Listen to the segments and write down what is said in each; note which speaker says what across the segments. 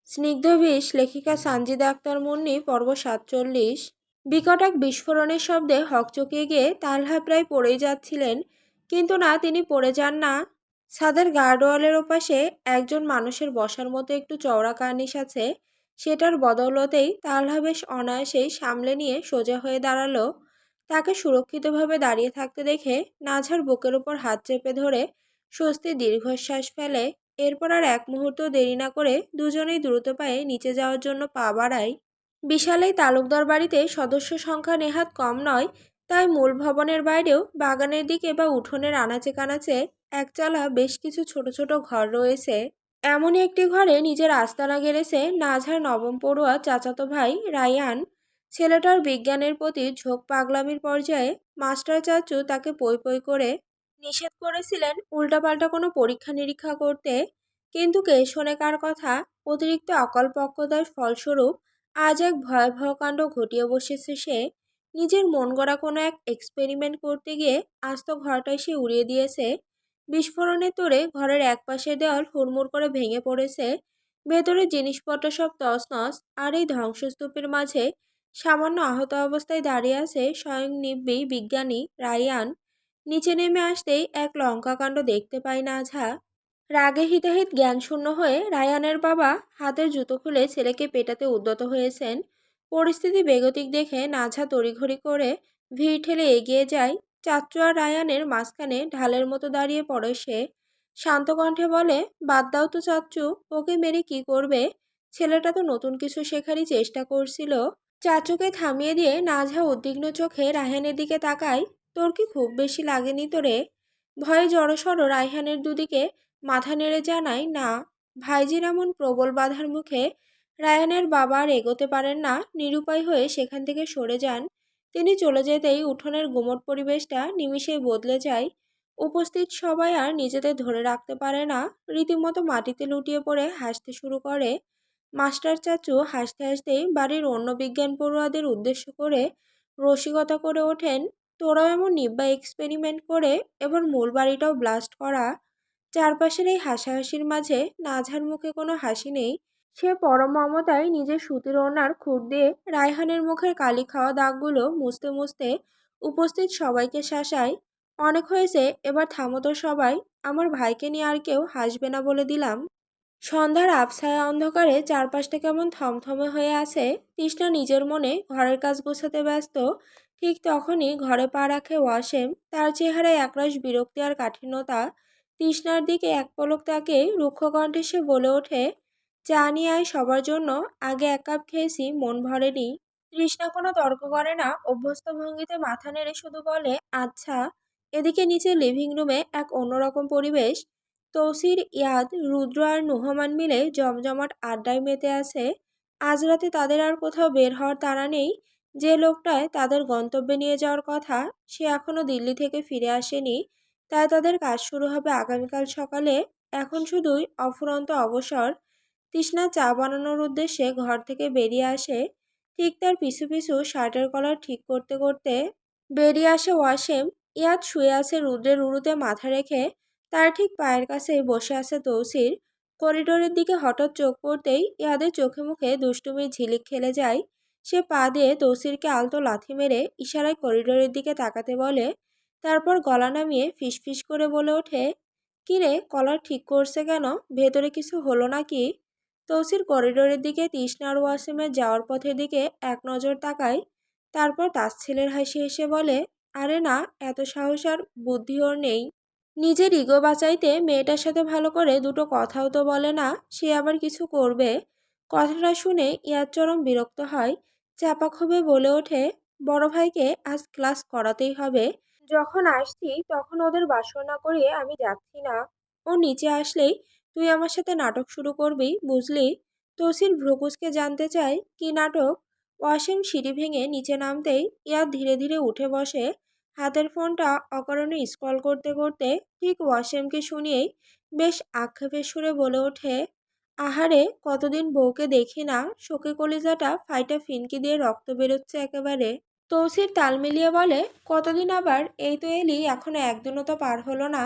Speaker 1: স্নিগ্ধ বিষ লেখিকা সানজিদা আক্তার মুন্নি পর্ব ৪৭। বিকট এক বিস্ফোরণের শব্দে হকচকিয়ে গিয়ে তালহা প্রায় পড়েই যাচ্ছিলেন, কিন্তু না, তিনি পড়ে যান না। ছাদের গার্ডওয়ালের ওপাশে একজন মানুষের বসার মতো একটু চওড়া কার্নিশ আছে, সেটার বদৌলতেই তালহা বেশ অনায়াসেই সামলে নিয়ে সোজা হয়ে দাঁড়ালো। তাকে সুরক্ষিতভাবে দাঁড়িয়ে থাকতে দেখে নাঝার বুকের উপর হাত চেপে ধরে স্বস্তি দীর্ঘশ্বাস ফেলে। এরপর আর এক মুহূর্ত দেরি না করে দুজনেই দ্রুত পায়ে নিচে যাওয়ার জন্য পা বাড়ায়। বিশাল এই তালুকদার বাড়িতে সদস্য সংখ্যা নেহাত কম নয়, তাই মূল ভবনের বাইরেও বাগানের দিকে বা উঠোনের আনাচে কানাচে একচালা বেশ কিছু ছোট ছোট ঘর রয়েছে। এমনই একটি ঘরে নিজের আস্তানা গেড়েছে নাঝার নবম পড়ুয়া চাচাতো ভাই রায়ান। ছেলেটার বিজ্ঞানের প্রতি ঝোঁক পাগলামির পর্যায়ে মাস্টার চাচু তাকে পই পই করে নিষেধ করেছিলেন উল্টাপাল্টা কোনো পরীক্ষা নিরীক্ষা করতে, কিন্তু কে শোনে কার কথা। অতিরিক্ত অকল্পক্যতার ফলস্বরূপ আজ এক ভয়াবহ কাণ্ড ঘটিয়ে বসেছে সে। নিজের মন গড়া কোনো এক এক্সপেরিমেন্ট করতে গিয়ে আস্ত ঘরটাই সে উড়িয়ে দিয়েছে। বিস্ফোরণের তোড়ে ঘরের এক পাশের দেওয়াল হুড়মুড় করে ভেঙে পড়েছে, ভেতরের জিনিসপত্র সব তছনছ। আর এই ধ্বংসস্তূপের মাঝে সামান্য আহত অবস্থায় দাঁড়িয়ে আছে স্বয়ং নিব্বি বিজ্ঞানী রায়ান। নিচে নেমে আসতেই এক লঙ্কাকাণ্ড দেখতে পায় নাঝা। রাগে হিতাহিত জ্ঞানশূন্য হয়ে রায়ানের বাবা হাতের জুতো খুলে ছেলেকে পেটাতে উদ্যত হয়েছেন। পরিস্থিতি বেগতিক দেখে নাঝা তড়িঘড়ি করে ভিড় ঠেলে এগিয়ে যায়। চাচ্চু আর রায়ানের মাঝখানে ঢালের মতো দাঁড়িয়ে পড়ে সে। শান্ত কণ্ঠে বলে, বাদ দাও তো চাচ্চু, ওকে মেরে কি করবে? ছেলেটা তো নতুন কিছু শেখারই চেষ্টা করছিল। চাচুকে থামিয়ে দিয়ে নাঝা উদ্বিগ্ন চোখে রায়হানের দিকে তাকায়। তোর কি খুব বেশি লাগেনি তো রে? ভয়ে জড়সড় রায়হানের দুদিকে মাথা নেড়ে জানায়, না। ভাইজির এমন প্রবল বাধার মুখে রায়ানের বাবা আর এগোতে পারেন না, নিরুপায় হয়ে সেখান থেকে সরে যান। তিনি চলে যেতেই উঠোনের গুমট পরিবেশটা নিমিষেই বদলে যায়। উপস্থিত সবাই আর নিজেদের ধরে রাখতে পারে না, রীতিমতো মাটিতে লুটিয়ে পড়ে হাসতে শুরু করে। মাস্টার চাচু হাসতে হাসতেই বাড়ির অন্য বিজ্ঞান পড়ুয়াদের উদ্দেশ্য করে রসিকতা করে ওঠেন, তোরাও এমন নিব্বা এক্সপেরিমেন্ট করে এবার মূল বাড়িটাও ব্লাস্ট করা। চারপাশের এই হাসাহাসির মাঝে নাঝার মুখে কোনো হাসি নেই। সে পরম মমতায় নিজের সুতির ওড়নার খুঁট দিয়ে রায়হানের মুখের কালি খাওয়া দাগগুলো মুছতে মুছতে উপস্থিত সবাইকে শাসায়, অনেক হয়েছে, এবার থামো তো সবাই। আমার ভাইকে নিয়ে আর কেউ হাসবে না বলে দিলাম। সন্ধ্যার আবছায়া অন্ধকারে চারপাশটা কেমন থমথমে হয়ে আছে। তৃষ্ণা নিজের মনে ঘরের কাজ গোছাতে ব্যস্ত। ঠিক তখনই ঘরে পা রাখে ওয়াসেম। তার চেহারায় একরাশ বিরক্তি আর কাঠিন্যতা। তৃষ্ণার দিকে এক পলক তাকে রুক্ষ কণ্ঠে সে বলে ওঠে, চা নিয়ে আয় সবার জন্য, আগে এক কাপ খেয়েছি, মন ভরেনি। তৃষ্ণা কোনো তর্ক করে না, অভ্যস্ত ভঙ্গিতে মাথা নেড়ে শুধু বলে, আচ্ছা। এদিকে নিচে লিভিং রুমে এক অন্যরকম পরিবেশ। তৌসির, ইয়াদ, রুদ্র আর নুহমান মিলে জমজমাট আড্ডায় মেতে আছে। আজ রাতে তাদের আর কোথাও বের হওয়ার তাড়া নেই। যে লোকটায় তাদের গন্তব্যে নিয়ে যাওয়ার কথা, সে এখনো দিল্লি থেকে ফিরে আসেনি। তাই তাদের কাজ শুরু হবে আগামীকাল সকালে। এখন শুধুই অফুরন্ত অবসর। তৃষ্ণা চা বানানোর উদ্দেশ্যে ঘর থেকে বেরিয়ে আসে। ঠিক তার পিছু পিছু শার্টের কলার ঠিক করতে করতে বেরিয়ে আসে ওয়াসেম। ইয়াদ শুয়ে আছে রুদ্রের উরুতে মাথা রেখে। তার ঠিক পায়ের কাছেই বসে আছে তৌসির। করিডোরের দিকে হঠাৎ চোখ পড়তেই ইয়াদের চোখে মুখে দুষ্টুমির ঝিলিক খেলে যায়। সে পা দিয়ে তৌসিরকে আলতো লাথি মেরে ইশারায় করিডোরের দিকে তাকাতে বলে। তারপর গলা নামিয়ে ফিসফিস করে বলে ওঠে, কিরে, কলার ঠিক করছে কেন? ভেতরে কিছু হলো নাকি? তৌসির করিডোরের দিকে তৃষ্ণা আর ওয়াসিমের যাওয়ার পথের দিকে এক নজর তাকায়। তারপর তাচ্ছিলের হাসি হেসে বলে, আরে না, এত সাহস আর বুদ্ধি ওর নেই। নিজের ইগো বাঁচাইতে মেয়েটার সাথে ভালো করে দুটো কথাও তো বলে না, সে আবার কিছু করবে। কথাটা শুনে ইয়াদ চরম বিরক্ত হয়। চাপা ক্ষোভে বলে ওঠে, বড় ভাইকে আজ ক্লাস করাতেই হবে। যখন আসছি তখন ওদের বাসর না করিয়ে আমি যাচ্ছি না। ও নিচে আসলেই তুই আমার সাথে নাটক শুরু করবি, বুঝলি? তসির ভ্রুকুচকে জানতে চায়, কি নাটক? ওয়াসিম সিঁড়ি ভেঙে নিচে নামতেই ইয়াদ ধীরে ধীরে উঠে বসে। হাতের ফোনটা অকারণে স্ক্রল করতে করতে ঠিক ওয়াসিমকে শুনিয়েই বেশ আক্ষেপের সুরে বলে ওঠে, আহারে, কতদিন বউকে দেখি না, শোকে কলিজাটা ফাইটা ফিনকি দিয়ে রক্ত বেরোচ্ছে একেবারে। তৌসির তাল মিলিয়ে বলে, কতদিন আবার? এই তো এলি, এখনো একদিনও তো পার হলো না।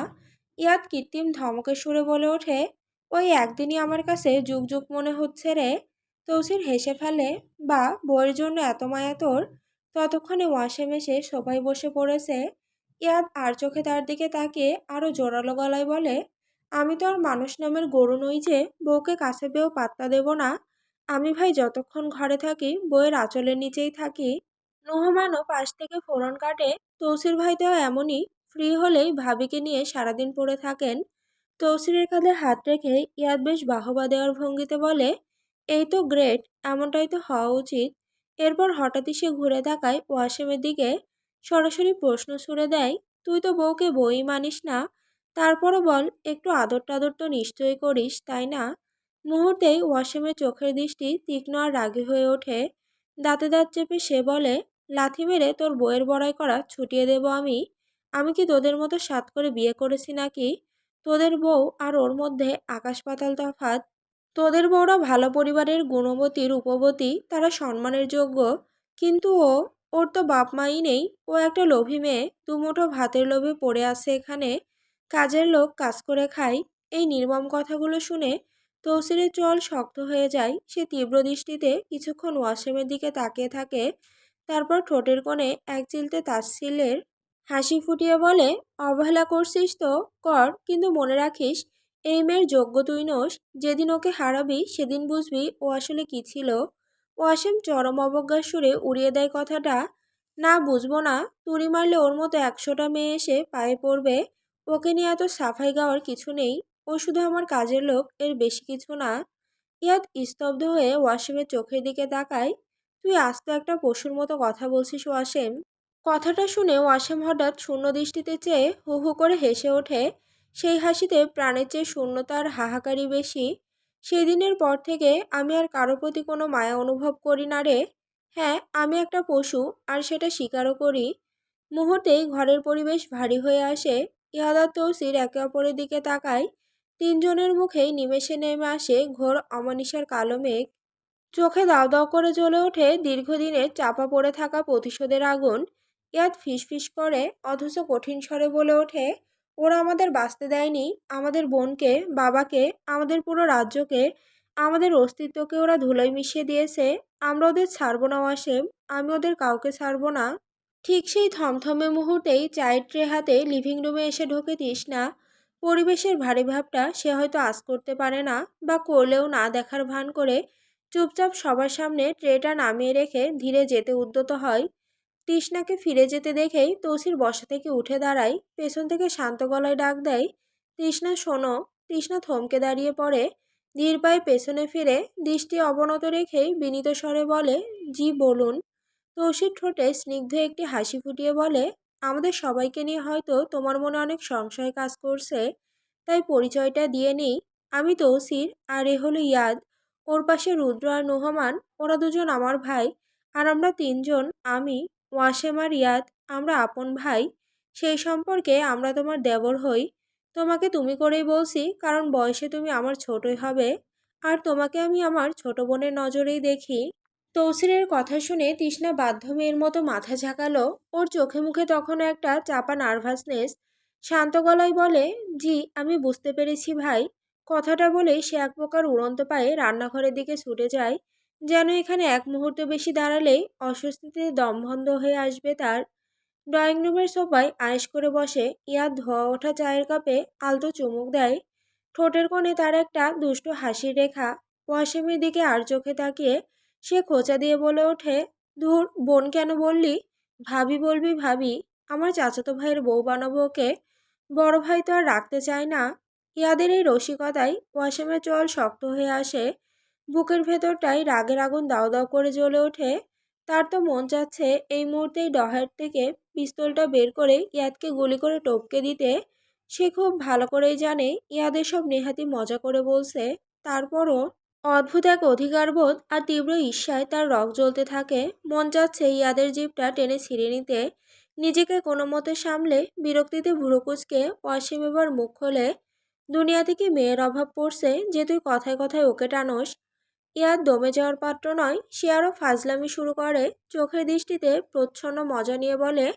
Speaker 1: ইয়াদ কৃত্রিম ধমকের সুরে বলে ওঠে, ওই একদিনই আমার কাছে যুগ যুগ মনে হচ্ছে রে। তৌসির হেসে ফেলে। বা বইয়ের জন্য এত মায়া তোর। ততক্ষণে ওয়াসেম এসে সোফায় বসে পড়েছে। ইয়াদ আর চোখে তার দিকে তাকিয়ে আরো জোরালো গলায় বলে, আমি তো আর মানুষ নামের গরু নই যে বউকে কাছে পেয়েও পাত্তা দেব না। আমি ভাই যতক্ষণ ঘরে থাকি বইয়ের আঁচলের নিচেই থাকি। নোহমানও পাশ থেকে ফোড়ন কাটে। তৌসির ভাইটাও এমনই। ফ্রি হলেই ভাবিকে নিয়ে সারাদিন পড়ে থাকেন। তৌসিরের কাঁধে হাত রেখে ইয়াদ বেশ বাহবা দেওয়ার ভঙ্গিতে বলে, এই তো গ্রেট, এমনটাই তো হওয়া উচিত। এরপর হঠাৎই সে ঘুরে তাকায় ওয়াসিমের দিকে। সরাসরি প্রশ্ন ছুড়ে দেয়, তুই তো বউকে বই মানিস না, তারপরও বল, একটু আদর টাদর তো নিশ্চয়ই করিস, তাই না? মুহূর্তেই ওয়াসিমের চোখের দৃষ্টি তীক্ষ্ণ আর রাগী হয়ে ওঠে। দাঁতে দাঁত চেপে সে বলে, লাথি মেরে তোর বইয়ের বড়াই করা ছুটিয়ে দেব আমি? আমি কি তোদের মতো সাত করে বিয়ে করেছি নাকি? তোদের বউ আর ওর মধ্যে আকাশ পাতাল তফাৎ। তোদের বউরা ভালো পরিবারের গুণবতী রূপবতী, তারা সম্মানের যোগ্য। কিন্তু ওর তো বাপ মাই নেই। ও একটা লোভী মেয়ে, দুমুঠো ভাতের লোভে পড়ে আছে এখানে। কাজের লোক কাজ করে খায়। এই নির্মম কথাগুলো শুনে তৌসিরের চোয়াল শক্ত হয়ে যায়। সে তীব্র দৃষ্টিতে কিছুক্ষণ ওয়াসিমের দিকে তাকিয়ে থাকে। তারপর ঠোঁটের কোণে এক চিলতে তাচ্ছিল্যের হাসি ফুটিয়ে বলে, অবহেলা করছিস তো কর, কিন্তু মনে রাখিস এই মেয়ের যোগ্য তুই নোস। যেদিন ওকে হারাবি সেদিন বুঝবি ও আসলে কি ছিল। ওয়াসিম চরম অবজ্ঞার সুরে উড়িয়ে দেয় কথাটা। না, বুঝবো না। তুড়ি মারলে ওর মতো 100টা মেয়ে এসে পায়ে পড়বে। ওকে নিয়ে এত সাফাই গাওয়ার কিছু নেই। ও শুধু আমার কাজের লোক, এর বেশি কিছু না। ইয়াদ স্তব্ধ হয়ে ওয়াসিমের চোখের দিকে তাকায়। তুই আস্ত একটা পশুর মতো কথা বলছিস ওয়াসিম। কথাটা শুনে ওয়াসিম হঠাৎ শূন্য দৃষ্টিতে চেয়ে হু হু করে হেসে ওঠে। সেই হাসিতে প্রাণের চেয়ে শূন্যতার হাহাকারই বেশি। সেই দিনের পর থেকে আমি আর কারো প্রতি কোনো মায়া অনুভব করি না রে। হ্যাঁ, আমি একটা পশু, আর সেটা স্বীকারও করি। মুহূর্তেই ঘরের পরিবেশ ভারী হয়ে আসে। ইহাদ আর তৌসির একে অপরের দিকে তাকায়। তিনজনের মুখেই নিমেষে নেমে আসে ঘোর অমানিসার কালো মেঘ। চোখে দাউ দাউ করে জ্বলে ওঠে দীর্ঘদিনের চাপা পড়ে থাকা প্রতিশোধের আগুন। ইয়াদ ফিসফিস করে অথচ কঠিন স্বরে বলে ওঠে, ওরা আমাদের বাঁচতে দেয়নি। আমাদের বোনকে, বাবাকে, আমাদের পুরো রাজ্যকে, আমাদের অস্তিত্বকে ওরা ধুলোয় মিশিয়ে দিয়েছে। আমরা ওদের ছাড়বো না ওয়াসেম। আমি ওদের কাউকে ছাড়বো না। ঠিক সেই থমথমে মুহূর্তেই চায়ের ট্রে হাতে লিভিং রুমে এসে ঢোকে তৃষ্ণা। পরিবেশের ভারী ভাবটা সে হয়তো আঁচ করতে পারে না, বা করলেও না দেখার ভান করে চুপচাপ সবার সামনে ট্রেটা নামিয়ে রেখে ধীরে যেতে উদ্যত হয়। তৃষ্ণাকে ফিরে যেতে দেখেই তৌসির বসা থেকে উঠে দাঁড়ায়। পেছন থেকে শান্ত গলায় ডাক দেয়, তৃষ্ণা শোনো। তৃষ্ণা থমকে দাঁড়িয়ে পড়ে। ধীর পায়ে পেছনে ফিরে দৃষ্টি অবনত রেখেই বিনীত স্বরে বলে, জি বলুন। তৌসির ঠোঁটে স্নিগ্ধ একটি হাসি ফুটিয়ে বলে, আমাদের সবাইকে নিয়ে হয়তো তোমার মনে অনেক সংশয় কাজ করছে, তাই পরিচয়টা দিয়ে নিই। আমি তৌসির, আর এ হলো ইয়াদ। ওর পাশে রুদ্র আর নোহমান, ওরা দুজন আমার ভাই। আর আমরা তিনজন, আমি, ওয়াসেম আর ইয়াদ, আমরা আপন ভাই। সেই সম্পর্কে আমরা তোমার দেবর হই। তোমাকে তুমি করেই বলছি, কারণ বয়সে তুমি আমার ছোটই হবে। আর তোমাকে আমি আমার ছোট বোনের নজরেই দেখি। তৌসিরের কথা শুনে তৃষ্ণা বাধ্য মেয়ের মতো মাথা ঝাঁকালো। ওর চোখে মুখে তখনও একটা চাপা নার্ভাসনেস। শান্ত গলায় বলে, জি আমি বুঝতে পেরেছি ভাই। কথাটা বলেই সে এক প্রকার উড়ন্ত পায়ে রান্নাঘরের দিকে ছুটে যায়। যেন এখানে এক মুহূর্ত বেশি দাঁড়ালেই অস্বস্তিতে দম বন্ধ হয়ে আসবে তার। ড্রয়িং রুমের সোফায় আয়েশ করে বসে ইয়াদ ধোয়া ওঠা চায়ের কাপে আলতো চুমুক দেয়। ঠোঁটের কোণে তার একটা দুষ্ট হাসির রেখা। ওয়াসিমের দিকে আর চোখে তাকিয়ে সে খোঁচা দিয়ে বলে ওঠে, ধুর, বোন কেন বললি? ভাবি বলবি ভাবি। আমার চাচাতো ভাইয়ের বউ বানাবো ওকে। বড় ভাই তো আর রাখতে চায় না। ইয়াদের এই রসিকতায় ওয়াসিমের চোয়াল শক্ত হয়ে আসে। বুকের ভেতরটাই রাগের আগুন দাউ দাউ করে জ্বলে ওঠে। তার তো মন চাচ্ছে এই মুহূর্তেই ডহের থেকে পিস্তলটা বের করে ইয়াদকে গুলি করে টপকে দিতে। সে খুব ভালো করেই জানে ইয়াদের সব নেহাতি মজা করে বলছে। তারপরও অদ্ভুত এক অধিকারবোধ আর তীব্র ঈর্ষায় তার রগ জ্বলতে থাকে। মন চাচ্ছে ইয়াদের জিভটা টেনে ছিঁড়ে নিতে। নিজেকে কোনো মতে সামলে বিরক্তিতে ভুরু কুঁচকে ওয়াসিম এবার মুখ খোলে, দুনিয়াতে কি মেয়ের অভাব পড়ছে যে তুই কথায় কথায় ওকে টানোস? ইয়ার দমে যাওয়ার পাত্র নয়। সে আরও ফাজলামি শুরু করে। চোখের দৃষ্টিতে প্রচ্ছন্ন মজা নিয়ে বলে,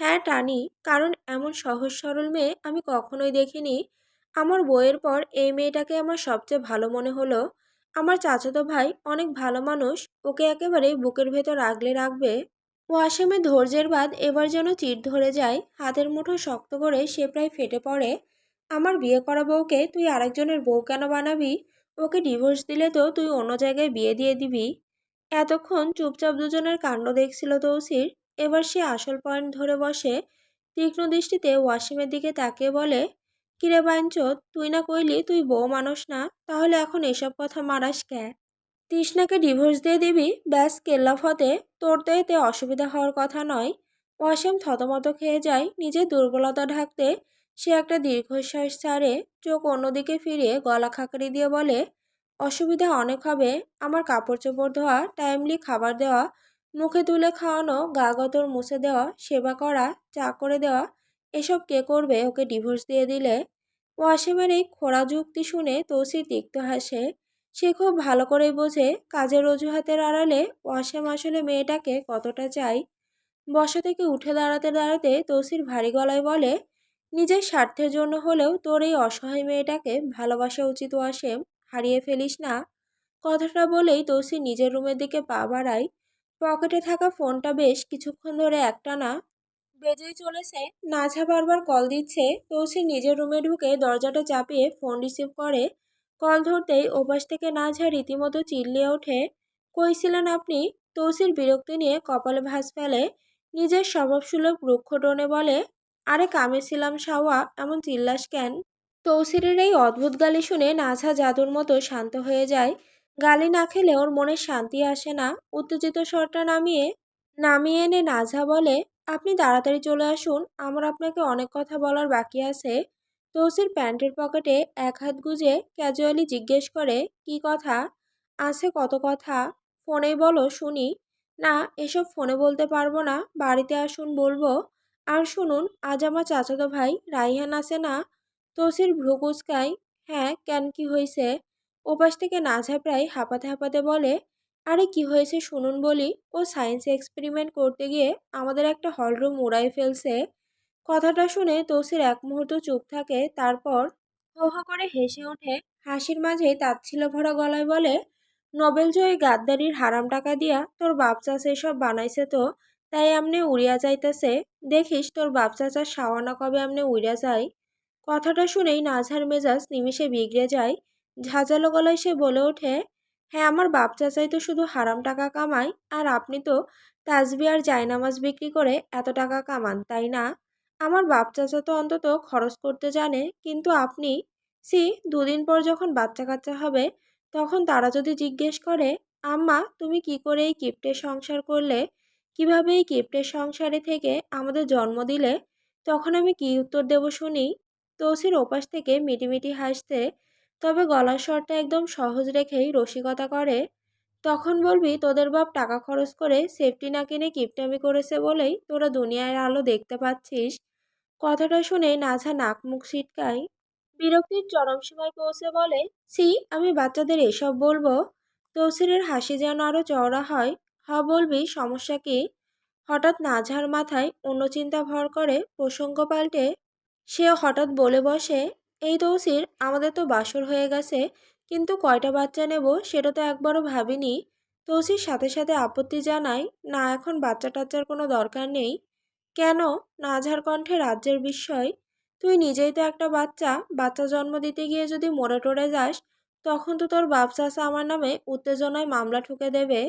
Speaker 1: হ্যাঁ টানি, কারণ এমন সহজ সরল মেয়ে আমি কখনোই দেখিনি। আমার বউয়ের পর এই মেয়েটাকে আমার সবচেয়ে ভালো মনে হলো। আমার চাচাতো ভাই অনেক ভালো মানুষ, ওকে একেবারে বুকের ভেতর আগলে রাখবে। ওয়াসিমের ধৈর্যের বাঁধ এবার যেন চির ধরে যায়, হাতের মুঠো শক্ত করে সে প্রায় ফেটে পড়ে। আমার বিয়ে করা বউকে তুই আরেকজনের বউ কেন বানাবি? ওকে ডিভোর্স দিলে তো তুই অন্য জায়গায় বিয়ে দিয়ে দিবি। এতক্ষণ চুপচাপ দুজনের কাণ্ড দেখছিল তৌসির। এবার সে আসল পয়েন্ট ধরে বসে। তীক্ষ্ণ দৃষ্টিতে ওয়াসিমের দিকে তাকিয়ে বলে, কিরে বাইঞ্চোদ, তুই না কইলি তুই বউ মানুষ না, তাহলে এখন এসব কথা মারাস ক্যা? তৃষ্ণাকে ডিভোর্স দিয়ে দিবি, ব্যাস কেল্লা ফতে। তোর তো এতে অসুবিধা হওয়ার কথা নয়। ওয়াসিম থতমত খেয়ে যায়, নিজের দুর্বলতা ঢাকতে সে একটা দীর্ঘশ্বাস ছাড়ে, চোখ অন্যদিকে ফিরিয়ে গলা খাকারি দিয়ে বলে, অসুবিধা অনেক হবে। আমার কাপড় চোপড় ধোয়া, টাইমলি খাবার দেওয়া, মুখে তুলে খাওয়ানো, গা গতর মুছে দেওয়া, সেবা করা, চা করে দেওয়া, এসব কে করবে ওকে ডিভোর্স দিয়ে দিলে? ওয়াসিমের এই খোড়া যুক্তি শুনে তৌসির তিক্ত হাসে। সে খুব ভালো করেই বোঝে কাজের অজুহাতের আড়ালে ওয়াসিম আসলে মেয়েটাকে কতটা চাই। বসা থেকে উঠে দাঁড়াতে দাঁড়াতে তৌসির ভারী গলায় বলে, নিজের স্বার্থের জন্য হলেও তোর এই অসহায় মেয়েটাকে ভালোবাসা উচিত ওয়াসিম, হারিয়ে ফেলিস না। কথাটা বলেই তৌসির নিজের রুমের দিকে পা বাড়ায়। পকেটে থাকা ফোনটা বেশ কিছুক্ষণ ধরে একটানা বেজেই চলেছে। নাঝা বারবার কল দিচ্ছে। তৌসির নিজের রুমে ঢুকে দরজাটা চাপিয়ে ফোন রিসিভ করে। কল ধরতেই ওপাশ থেকে নাঝা রীতিমতো চিল্লিয়ে ওঠে, কইছিলেন আপনি? তৌসির বিরক্তি নিয়ে কপালে ভাঁজ ফেলে। নিজের স্বভাবসুলভ রুক্ষ টোনে বলে, আরে কামে ছিলাম শাওয়া, এমন চিল্লাস কেন? তৌসিরের এই অদ্ভুত গালি শুনে নাঝা জাদুর মতো শান্ত হয়ে যায়। গালি না খেলে ওর মনে শান্তি আসে না। উত্তেজিত স্বরটা নামিয়ে নামিয়ে এনে নাঝা বলে, আপনি তাড়াতাড়ি চলে আসুন, আমার আপনাকে অনেক কথা বলার বাকি আছে। তৌসির প্যান্টের পকেটে এক হাত গুজে ক্যাজুয়ালি জিজ্ঞেস করে, কি কথা? আছে কত কথা, ফোনেই বলো শুনি। না, এসব ফোনে বলতে পারবো না, বাড়িতে আসুন বলবো। আর শুনুন, আজ আমার চাচাতো ভাই রাইহান আছে না? তৌসির ভ্রু কুঁচকায়। হ্যাঁ, কেন, কি হয়েছে? ওপাশ থেকে নাঝা প্রায় হাঁপাতে হাঁপাতে বলে, আরে কি হয়েছে শুনুন বলি। ও সায়েন্স এক্সপেরিমেন্ট করতে গিয়ে আমাদের একটা হলরুম উড়াই ফেলছে। কথাটা শুনে তৌসির এক মুহূর্ত চুপ থাকে, তারপর হো হো করে হেসে ওঠে। হাসির মাঝে তাচ্ছিল্য ভরা গলায় বলে, নোবেলজয়ী গাদ্দারির হারাম টাকা দিয়া তোর বাপ চাচা এসব বানাইছে তো, তাই আমনে উড়িয়া যাইতেছে। দেখিস তোর বাপ চাচার সাওয়ানা কবে আমনে উড়িয়া যায়। কথাটা শুনেই নাঝার মেজাজ নিমিষে বিগড়ে যায়। ঝাঁঝালো গলায় সে বলে ওঠে, হ্যাঁ, আমার বাপ চাচাই তো শুধু হারাম টাকা কামায়, আর আপনি তো তাসবি আর জায়নামাজ বিক্রি করে এত টাকা কামান, তাই না? আমার বাপ চাচা তো অন্তত খরচ করতে জানে, কিন্তু আপনি। সি, দুদিন পর যখন বাচ্চা কাচ্চা হবে, তখন তারা যদি জিজ্ঞেস করে, আম্মা তুমি কি করে এই কিপ্টের সংসার করলে, কিভাবে এই কিপ্টের সংসারে থেকে আমাদের জন্ম দিলে, তখন আমি কি উত্তর দেব শুনি? তৌসির ওপাশ থেকে মিটিমিটি হাসতে, তবে গলার স্বরটা একদম সহজ রেখেই রসিকতা করে, তখন বলবি তোদের বাপ টাকা খরচ করে সেফটি না কিনে কিপটামি করেছে বলেই তোরা দুনিয়ার আলো দেখতে পাচ্ছিস। কথাটা শুনে নাঝা নাক মুখ ছিটকায়। বিরক্তির চরম সীমায় পৌঁছে বলে, সি, আমি বাচ্চাদের এসব বলবো? তৌসিরের হাসি যেন আরো চওড়া হয়। হ, বলবি, সমস্যা কি? হঠাৎ নাঝার মাথায় অন্য চিন্তা ভর করে, প্রসঙ্গ পাল্টে সে হঠাৎ বলে বসে, এই তৌসির, আমাদের তো বাসর হয়ে গেছে, কিন্তু কয়টা বাচ্চা নেব সেটা তো একবারও ভাবিনি। তৌসির সাথে সাথে আপত্তি জানায়, না, এখন বাচ্চা টাচ্চার কোনো দরকার নেই। কেন? নাঝার কণ্ঠে রাজ্যের বিস্ময়। তুই নিজেই তো একটা বাচ্চা, বাচ্চা জন্ম দিতে গিয়ে যদি মরে টরে যাস, তখন তো তোর বাপ চাচা আমার নামে উত্তেজনায় মামলা ঠুকে দেবে।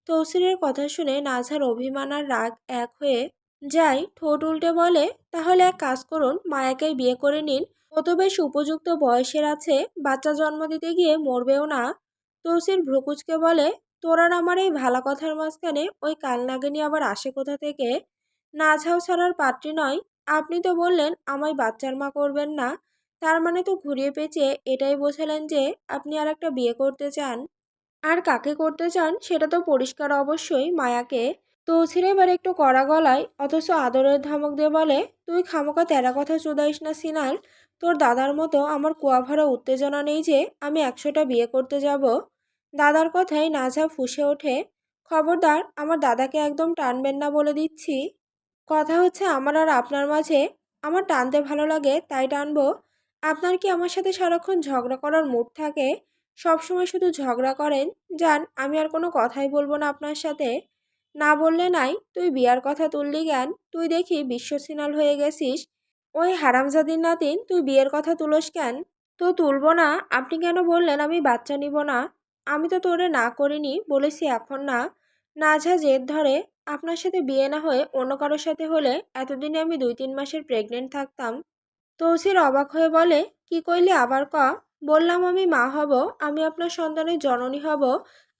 Speaker 1: তৌসিরের কথা শুনে নাঝার অভিমান আর রাগ এক হয়ে যাই, ঠোঁট উল্টে বলে, তাহলে এক কাজ করুন, মায়াকেই বিয়ে করে নিন। ও তো বেশ উপযুক্ত বয়সের আছে, বাচ্চা জন্ম দিতে গিয়ে মরবেও না। তৌসির ভ্রুকুচকে বলে, তোর আর আমার এই ভালা কথার মাঝখানে ওই কালনাগিনী আবার আসে কোথা থেকে? নাঝাও ছাড়ার পাত্রী নয়। আপনি তো বললেন আমায় বাচ্চার মা করবেন না, তার মানে তো ঘুরিয়ে পেঁচিয়ে এটাই বোঝালেন যে আপনি আর একটা বিয়ে করতে চান। আর কাকে করতে চান সেটা তো পরিষ্কার, অবশ্যই মায়াকে। তৌসির এবার একটু কড়া গলায় অথচ আদরের ধমক দিয়ে বলে, তুই খামোকা তেরা কথা চুদাইস না সিনাল। তোর দাদার মতো আমার কুয়াভরা উত্তেজনা নেই যে আমি 100টা বিয়ে করতে যাব। দাদার কথায় নাঝা ফুঁসে ওঠে, খবরদার আমার দাদাকে একদম টানবেন না বলে দিচ্ছি। কথা হচ্ছে আমার আর আপনার মাঝে। আমার টানতে ভালো লাগে তাই টানবো। আপনার কি আমার সাথে সারাক্ষণ ঝগড়া করার মুড থাকে? সবসময় শুধু ঝগড়া করেন। যান, আমি আর কোনো কথাই বলবো না আপনার সাথে। না বললে নাই, তুই বিয়ার কথা তুললি কেন? তুই দেখি বিশ্বসিনাল হয়ে গেছিস। ওই হারামজাদির নাতিন, তুই বিয়ের কথা তুলস কেন? তো তুলবো না। আপনি কেন বললেন আমি বাচ্চা নিব না? আমি তো তোরে না করিনি, বলেছি এখন না। নাঝা জেদ ধরে, আপনার সাথে বিয়ে না হয়ে অন্য কারোর সাথে হলে এতদিনে আমি 2-3 মাসের প্রেগনেন্ট থাকতাম। তৌসির অবাক হয়ে বলে, কি কইলি আবার ক? বললাম আমি মা হব, আমি আপনার সন্তানের জননী হব।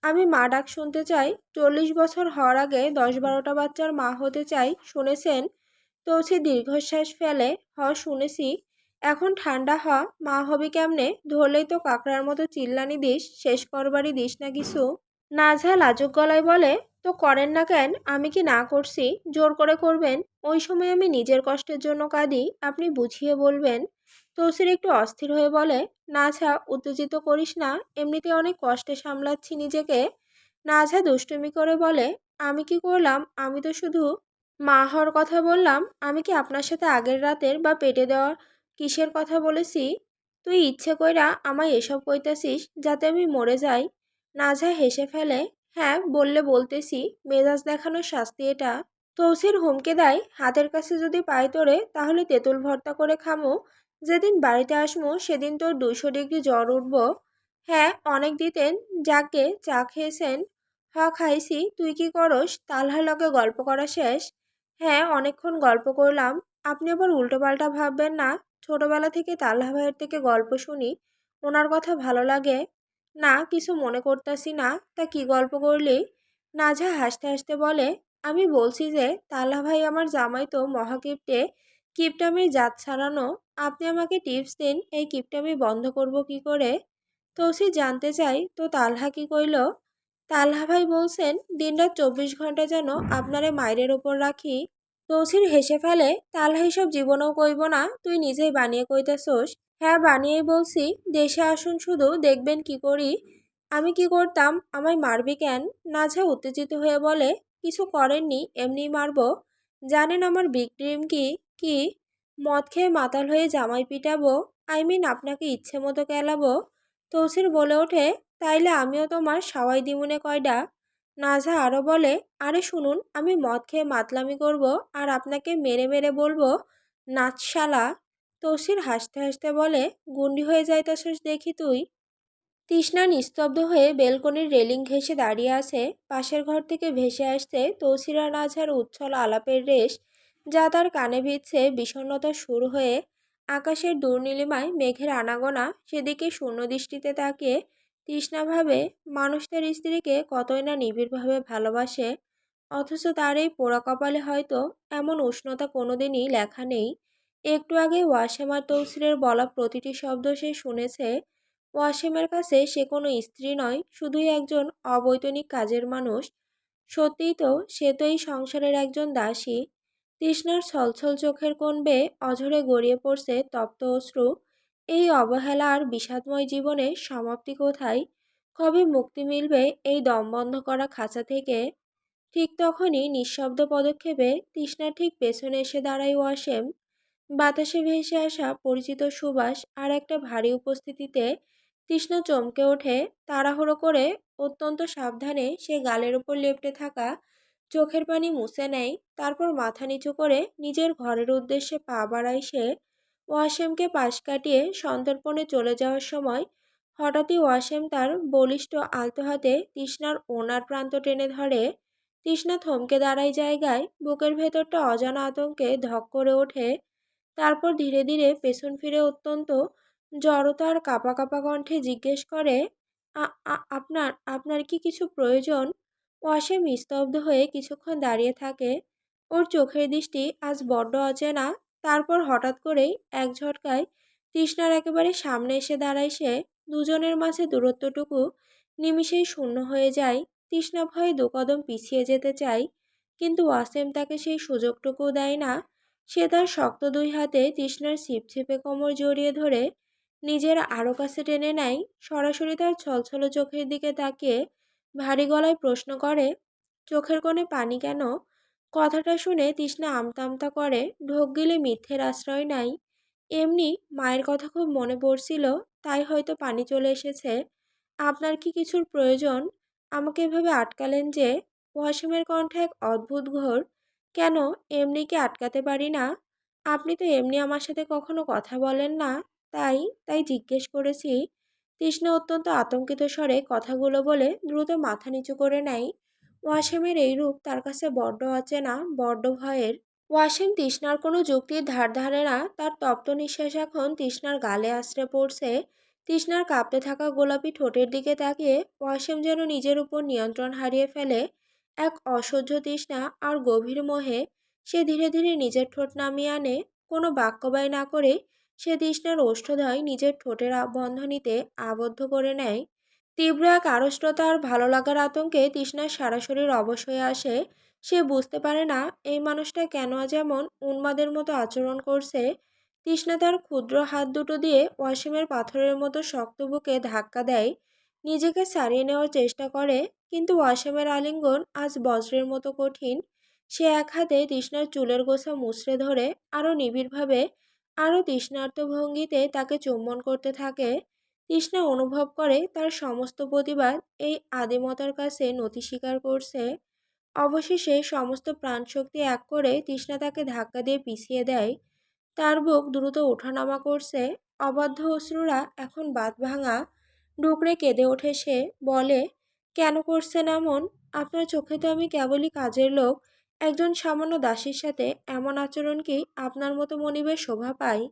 Speaker 1: আমি মা ডাক শুনতে চাই। 40 বছর হওয়ার আগে 10-12টা বাচ্চার মা হতে চাই, শুনেছেন? তৌসির দীর্ঘশ্বাস ফেলে, শুনেছি। এখন ঠান্ডা হ। মা হবি কেমনে? ধরলেই তো কাকড়ার মতো চিল্লানি দিস, শেষ করবারই দিস না কিছু। নাজহা লাজুক গলায় বলে, তো করেন না কেন? আমি কি না করছি? জোর করে করবেন? ওই সময় আমি নিজের কষ্টের জন্য কাঁদি, আপনি বুঝিয়ে বলবেন। তৌসির একটু অস্থির হয়ে বলে, নাজহা উত্তেজিত করিস না, এমনিতে অনেক কষ্টে সামলাচ্ছি নিজেকে। নাজহা দুষ্টুমি করে বলে, আমি কি করলাম? আমি তো শুধু মা হওয়ার কথা বললাম। আমি কি আপনার সাথে আগের রাতের বা পেটে দেওয়ার কিসের কথা বলেছি? তুই ইচ্ছে কইরা আমায় এসব কইতাছিস যাতে আমি মরে যাই? নাজহা হেসে ফেলে, হ্যাঁ বললে বলতেছি, মেজাজ দেখানোর শাস্তি এটা। তৌসির হুমকে দেয়, হাতের কাছে যদি পাই তোরে তাহলে তেঁতুল ভর্তা করে খামু। যেদিন বাড়িতে আসমু সেদিন তোর 200 ডিগ্রি জ্বর উঠব। হ্যাঁ অনেক দিতেন। যাকে চা খেয়েছেন? খাইছি। তুই কি করস? তালহার লগে গল্প করা শেষ? হ্যাঁ অনেকক্ষণ গল্প করলাম। আপনি আবার উল্টোপাল্টা ভাববেন না। ছোটবেলা থেকে তালহা ভাইয়ের থেকে গল্প শুনি, ওনার কথা ভালো লাগে। না কিছু মনে করতাছি না। তা কি গল্প করলি? নাজা হাসতে হাসতে বলে, আমি বলছি যে তালহা ভাই আমার জামাই তো মহাকিপ্টে, কিপটামির জাত ছাড়ানো। আপনি আমাকে টিপস দিন, এই কিপটামি বন্ধ করব কি করে? তৌসির জানতে চাই, তো তালহা কি কইল? তালহা ভাই বলছেন দিনরাত 24 ঘন্টা যেন আপনারে মায়ের ওপর রাখি। তৌসির হেসে ফেলে, তালহা এসব জীবনেও কইব না, তুই নিজেই বানিয়ে কইতেছোস। হ্যাঁ বানিয়েই বলছি। দেশে আসুন শুধু, দেখবেন কি করি। আমি কি করতাম? আমায় মারবি কেন? নাঝা উত্তেজিত হয়ে বলে, কিছু করেননি, এমনিই মারবো। জানেন আমার বিগ ড্রিম কি? কি? মদ খেয়ে মাতাল হয়ে জামাই পিটাবো। আপনাকে ইচ্ছে মতো কেলাবো। তৌসির বলে ওঠে, তাইলে আমিও তোমার সাওয়াই দিমুনে কয়ডা। নাজা আরও বলে, আরে শুনুন, আমি মদ খেয়ে মাতলামি করব আর আপনাকে মেরে মেরে বলবো, নাচশালা। তৌসির হাসতে হাসতে বলে, গুন্ডি হয়ে যাইতাছস দেখি তুই। তৃষ্ণা নিস্তব্ধ হয়ে বেলকনির রেলিং ঘেঁষে দাঁড়িয়ে আছে। পাশের ঘর থেকে ভেসে আসছে তৌসিরা নাঝার উচ্ছল আলাপের রেশ, যা তার কানে ভিজছে বিষণ্ণতার সুর হয়ে। আকাশের দুর্নীলিমায় মেঘের আনাগোনা, সেদিকে শূন্য দৃষ্টিতে তাকিয়ে তৃষ্ণা ভাবে, মানুষ তার স্ত্রীকে কতই না নিবিড়ভাবে ভালোবাসে, অথচ তার এই পোড়া কপালে হয়তো এমন উষ্ণতা কোনোদিনই লেখা নেই। একটু আগে ওয়াসেম আর তৌসিরের বলা প্রতিটি শব্দ সে শুনেছে। ওয়াসিমের কাছে সে কোনো স্ত্রী নয়, শুধুই একজন অবৈতনিক কাজের মানুষ। সত্যিই তো, সে তো এই সংসারের একজন দাসী। তৃষ্ণার ছলছল চোখের কোণ বেয়ে অঝরে গড়িয়ে পড়ছে তপ্ত অশ্রু। এই অবহেলা আর বিষাদময় জীবনের সমাপ্তি কোথায়? কবে মুক্তি মিলবে এই দম বন্ধ করা খাঁচা থেকে? ঠিক তখনই নিঃশব্দ পদক্ষেপে তৃষ্ণার ঠিক পেছনে এসে দাঁড়ায় ওয়াসেম। বাতাসে ভেসে আসা পরিচিত সুবাস আর একটা ভারী উপস্থিতিতে তৃষ্ণা চমকে ওঠে। তাড়াহুড়ো করে অত্যন্ত সাবধানে সে গালের ওপর লেপ্টে থাকা চোখের পানি মুছে নেয়। তারপর মাথা নিচু করে নিজের ঘরের উদ্দেশ্যে পা বাড়ায় সে। ওয়াসেমকে পাশ কাটিয়ে সন্তর্পণে চলে যাওয়ার সময় হঠাৎই ওয়াসেম তার বলিষ্ঠ আলতো হাতে তৃষ্ণার ওনার প্রান্ত টেনে ধরে। তৃষ্ণা থমকে দাঁড়ায় জায়গায়, বুকের ভেতরটা অজানা আতঙ্কে ধক করে ওঠে। তারপর ধীরে ধীরে পেছন ফিরে অত্যন্ত জড়তা আর কাঁপা কাঁপা কণ্ঠে জিজ্ঞেস করে, আপনার আপনার কি কিছু প্রয়োজন? ওয়াসিম স্তব্ধ হয়ে কিছুক্ষণ দাঁড়িয়ে থাকে। ওর চোখের দৃষ্টি আজ বড্ড অচেনা। তারপর হঠাৎ করেই এক ঝটকায় তৃষ্ণার একেবারে সামনে এসে দাঁড়ায় সে। দুজনের মাঝে দূরত্বটুকু নিমিষেই শূন্য হয়ে যায়। তৃষ্ণা ভয়ে 2 কদম পিছিয়ে যেতে চায়, কিন্তু ওয়াসিম তাকে সেই সুযোগটুকুও দেয় না। সে তার শক্ত 2 হাতে তৃষ্ণার ছিপছিপে কোমর জড়িয়ে ধরে নিজের আরও কাছে টেনে নেয়। সরাসরি তার ছলছল চোখের দিকে তাকিয়ে ভারী গলায় প্রশ্ন করে, চোখের কোণে পানি কেন? কথাটা শুনে তৃষ্ণা আমতা আমতা করে, ঢোক গিলে মিথ্যের আশ্রয় নাই। এমনি মায়ের কথা খুব মনে পড়ছিল, তাই হয়তো পানি চলে এসেছে। আপনার কি কিছুর প্রয়োজন? আমাকে এভাবে আটকালেন যে? ওয়াসিমের কণ্ঠে এক অদ্ভুত ঘোর। কেন? এমনি কি আটকাতে পারি না? আপনি তো এমনি আমার সাথে কখনো কথা বলেন না। তাই তাই জিজ্ঞেস করেছি। তৃষ্ণা অত্যন্ত আতঙ্কিত স্বরে কথাগুলো বলে দ্রুত মাথা নিচু করে নেয়। ওয়াসিমের এই রূপ তার কাছে বড্ড অচেনা, বড্ড ভয়ের। ওয়াসিম তৃষ্ণার কোনো যুক্তির ধার ধারে না। তার তপ্ত নিঃশ্বাস এখন তৃষ্ণার গালে আছড়ে পড়ছে। তৃষ্ণার কাঁপতে থাকা গোলাপি ঠোঁটের দিকে তাকিয়ে ওয়াসিম যেন নিজের উপর নিয়ন্ত্রণ হারিয়ে ফেলে। এক অসহ্য তৃষ্ণা আর গভীর মোহে সে ধীরে ধীরে নিজের ঠোঁট নামিয়ে আনে। কোনো বাক্যবায় না করে সে তৃষ্ণার ওষ্ঠদ্বয় নিজের ঠোঁটের বন্ধনীতে আবদ্ধ করে নেয়। তীব্র এক আড়ষ্টতা আর ভালো লাগার আতঙ্কে তৃষ্ণার সারা শরীর অবশ হয়ে আসে। সে বুঝতে পারে না এই মানুষটা কেন আজ এমন উন্মাদের মতো আচরণ করছে। তৃষ্ণা তার ক্ষুদ্র হাত দুটো দিয়ে ওয়াসিমের পাথরের মতো শক্ত বুকে ধাক্কা দেয়। নিজেকে ছাড়িয়ে নেওয়ার চেষ্টা করে, কিন্তু ওয়াসিমের আলিঙ্গন আজ বজ্রের মতো কঠিন। সে এক হাতে তৃষ্ণার চুলের গোছা মুচড়ে ধরে আরও নিবিড়ভাবে, আরও তৃষ্ণার্ত ভঙ্গিতে তাকে চুম্বন করতে থাকে। তৃষ্ণা অনুভব করে তার সমস্ত প্রতিবাদ এই আদিমতার কাছে নতি স্বীকার করছে। অবশেষে সমস্ত প্রাণশক্তি এক করে তৃষ্ণা তাকে ধাক্কা দিয়ে পিছিয়ে দেয়। তার বুক দ্রুত ওঠানামা করছে। অবাধ্য অশ্রুরা এখন বাঁধ ভাঙা। ডুকরে কেঁদে ওঠে সে। বলে, কেন করছেন এমন? আপনার চোখে তো আমি কেবলই কাজের লোক। একজন সামান্য দাসীর সাথে এমন আচরণ কি আপনার মতো মনিবের শোভা পায়?